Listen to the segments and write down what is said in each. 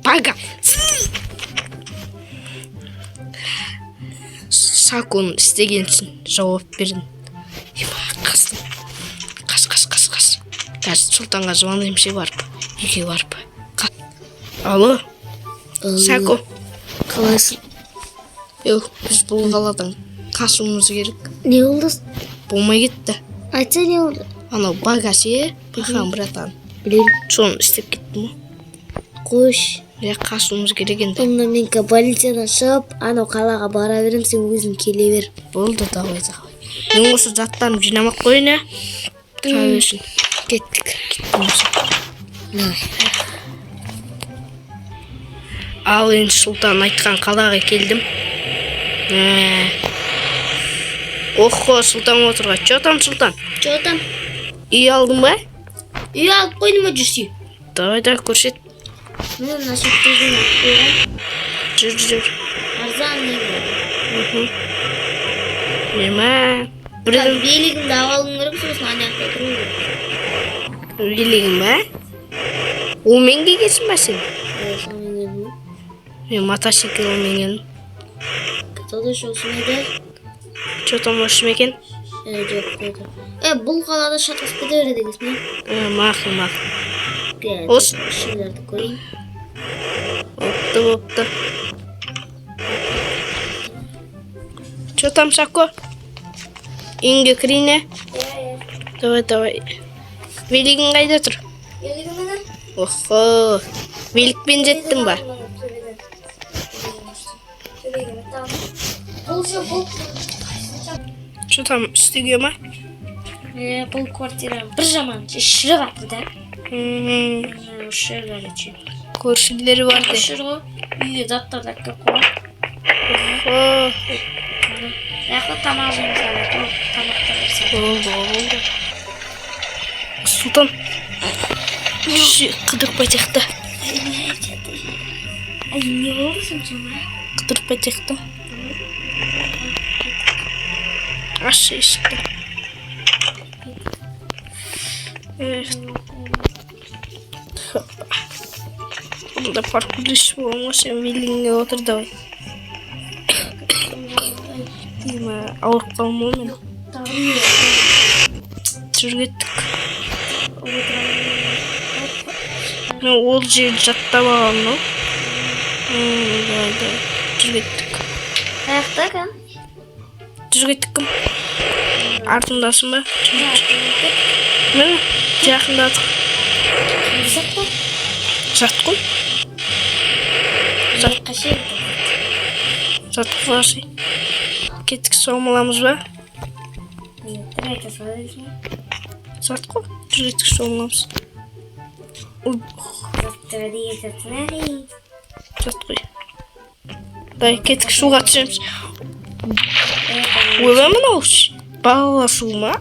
Бага. Сакун істеген үшін жауап берін. Қастым. Қас. Қазір Сұлтанға звондаймын ше барып. Үйге барып. Алло. Саку. Қалайсың? Біз бұл қаладан қашуымыз керек. Не болды? Болмай кетті. Айтса не болды? Анау бага ше, бахан братан. Білем. Соны істеп кеттім. Қош. Қашуымыз керек енді. Онда мен полициядан шығып, анау қалаға бара берем, сен өзің келе бер. Болды, давай. Мен осы заттарым жинамақ қойын, ә? Тұра берсін. Кеттік. Ал енді Сұлтан айтқан қалаға келдім. Охо, Сұлтан отырға. Чо там, Сұлтан? Чо там? Үй алдың ба? Үй алып қойдым ба жүрсей? Давай, көрсет. Мен насиптеген қойған. Жүр. Арзан не болды? Нема? Бірдің Велигімді алғалың керек, сосын анаяқта тұру керек. велигің ба? Ол мен келгесін ба сен? Соны келдің. Мен мотоцикл мен келдім. Катады шосын еді. Чо там осы мекен? Жоқ қойды. Бұл қалада шатаспы дәрі дегесіне. Мақыл. Осы шелерді көрейін. Бопты. Чо там, Сако? Үйіңге кірейін, Давай. Велигің қайда тұр? Велигімені? Охо, великпен жеттің ба? Бұл. Чо там, үстіге ма? Бұл квартира бір жаман шіріп атты да. Көршілері бар де. Шіріп, үйге заттарды әкіп қойып. Охо. Яқы тамағын салады, тамақтар салады. Болды. Сұлтан. Қыдырпай текті. Не болды соншама? Қыдырпай текті. Ашы есікті. Бұнда паркурдыш болма, сен велигіңе отыр, давай. Ауырып қалма мен. Жүр кеттік. Мен ол жерді жаттап алғанмын. Давай. Жүр кеттік. Аяқта кім? Жүр кеттік кім? Артымдасың ба? Мен жақындадық. Жат қой? Жат қыласы. Кеттік соғымыламыз ба? Жат қой? Жүр кеттік соғымыламыз. Жат қой. Дай кеттік суға түсеміз. Ойламын ауыз. Балала су ма?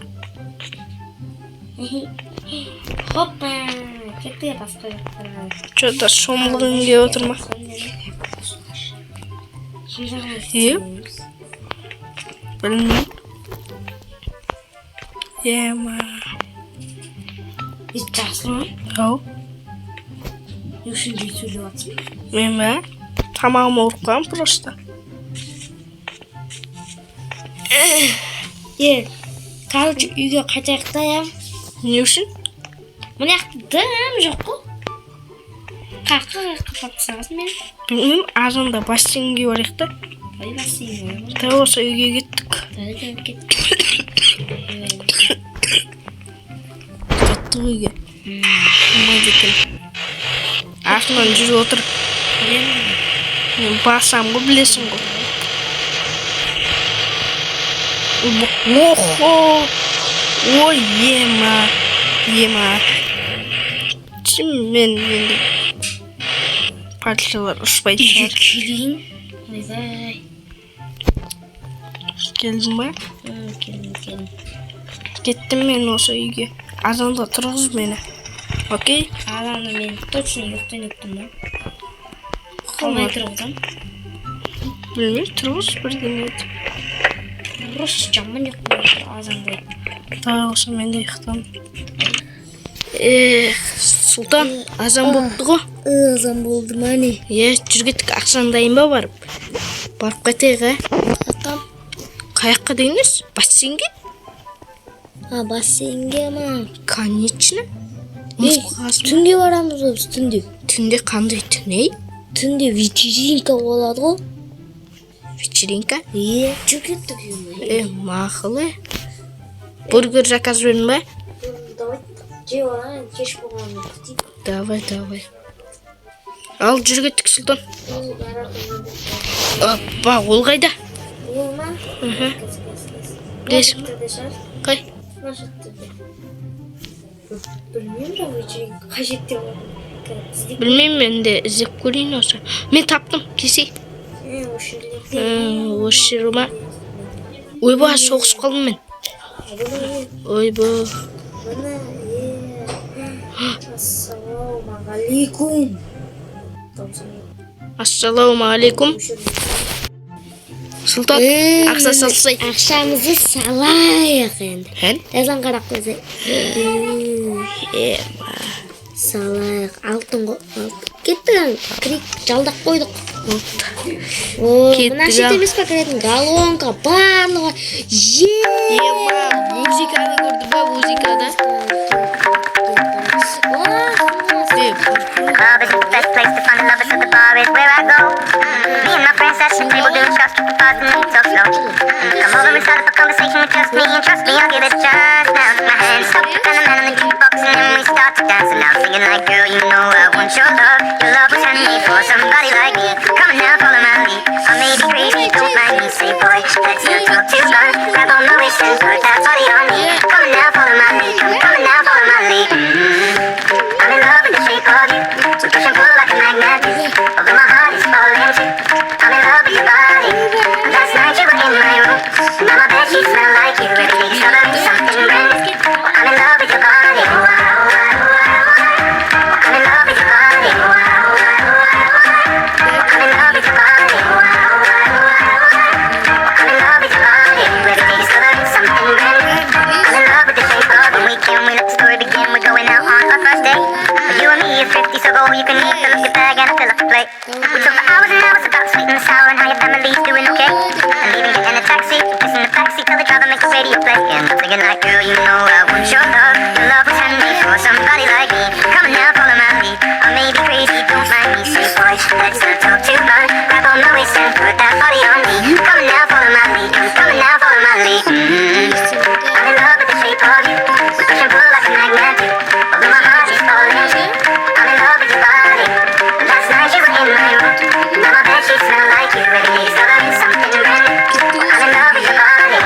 Hoppa, кетті басқа. Чо-то шомылғыңге отырма. Білмейм. Ема. Жақсы ма? Ау. Не үшін де сөйлеп атсың? Мен ба? Тамағым ауырып қалған просто. Короче, үйге қайтайық та, Не үшін? Мына дым жоқ қой. Қаққа қатысаңыз мен? Білмейм, азанда бассейнге барайық та. Бассейнге барайық. Та осы үйге кеттік. Жаттық үйге. Болмайды екен. Артынан жүріп отыр. Мен басам ғой, білесің ғой. Охо! Ой, ема. Мен енді партиялар ұшпайды шығар. Келейін. Ойбай. Келдің ба? Келдім. Кеттім мен осы үйге. Азанда тұрғыз мені. Окей? Азанда мен точно ұйықтан еттім ба? Қалай тұрғызам? Білмей, тұрғыз бірден еді. Тұрғыз жаман ұйықтан азанда. Давай осы мен де ұйықтам. Султан, азан болыпты го. Азан болды мане. Жүр кеттік, ақшаны дайын ба барып? Барып қайтайық, Атам. Қаяққа дейміз? Бассейнге? Бассейнге ма? Конечно. Түнде барамыз біз түнде. Түнде қандай түн, Түнде вечеринка болады ғой. Вечеринка? Жүр кеттік. Мақыл, Бургер заказ бердің ба? Давай, жеп алайын, кеш болғанын күтейік. Давай. Ал, жүр кеттік, Султан. Опа, ол қайда? Ол ма? Білесің? Қай? Білмеймін да вечеринка қажетте болады. Білмеймін, мен де іздеп көрейін осы. Мен таптым, кесей. Осы жер ма? Ойба, соғысып қалдым мен. Ойба. Ассалаумағалейкум. Ассалаумағалейкум. Султан, ақша салсай. Ақшамызды салайық енді. Жазан қарап қойсай. Салайық. Алтын ғой. Кеттік, кірек жалдақ қойдық. Мына шет емес па кіретін галонка, барлығы. Музыканы көрді ба, музыкада? Club is the best place to find a lover, so the bar is where I go. Me and my friends at the table doing shots, tripping fast and we talk slow. Come over and start up a conversation with just me, and trust me, I'll give it a chance. Now take my hand, stop, and the man on the jukebox, and then we start to dance. And now I'm singing like, girl, you know I want your love. Your love was handmade for somebody like me. Come on now, follow my lead. I may be crazy, don't mind me. Say, boy, let's not talk too much. Grab on my waist and put that body on me. Come on now, follow my lead. Come on now, follow my lead. I'm in love with the shape of you. So push and pull like a magnet. Although my heart is falling too. I'm in love with your body. Last night you were in my room. Now my bed sheets smell like you. Every day discovering something brand new. I'm in love with your body. I'm in love with your body. I'm in love with your body. I'm in love with your body. Every day discovering something brand new. I'm in love with the shape of you. When we can, we let the story begin. We're going out on our first date. You and me is 50, so go all you can eat. Fill up your bag and I fill up the plate. We talk for hours and hours about sweet and sour and how your family's doing okay. And even get in a taxi, kissing the backseat, tell the driver make the radio play. And I'm thinking like, girl, you know I want your love. Your love was handmade for somebody like me. Come on now, follow my lead. I may be crazy, don't mind me. Say, boy, let's not talk too much. Grab on my waist and put that body on me. Come on now, follow my lead. Come on now, follow my lead. I'm in love with the shape of you. We push and pull like a magnet. Although my heart is falling too. I'm in love with your body. Last night you were in my room. Now my bed sheets smell like you. Every day discovering something brand new. I'm in love with your body.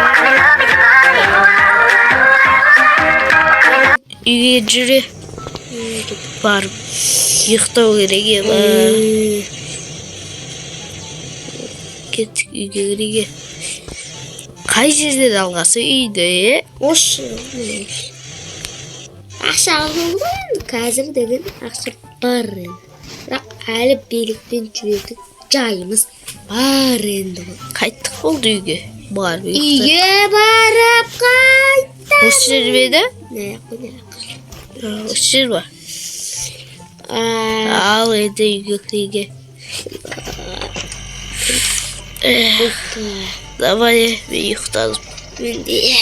I'm in love with your body. Үйге жүре. Барып, ұйықтау керек еді. Кеттік үйге кіреге. Қай жерде далғасы үйде, Осы. Ақша алып енді. Қазір деген ақша бар енді. Бірақ әлі билікпен жүретін жайымыз бар енді. Қайттық болды үйге. Барып ұйықтар. Үйге барып қайттым. Осы жер беді? Осы жер ба? Ал еді үйге кіреге. Давай, мен ұйықтадым. Мен де.